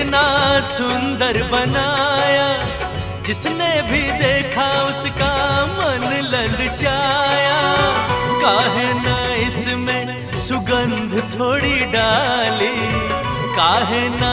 इतना सुंदर बनाया, जिसने भी देखा उसका मन ललचाया। काहे ना इसमें सुगंध थोड़ी डाली, काहे ना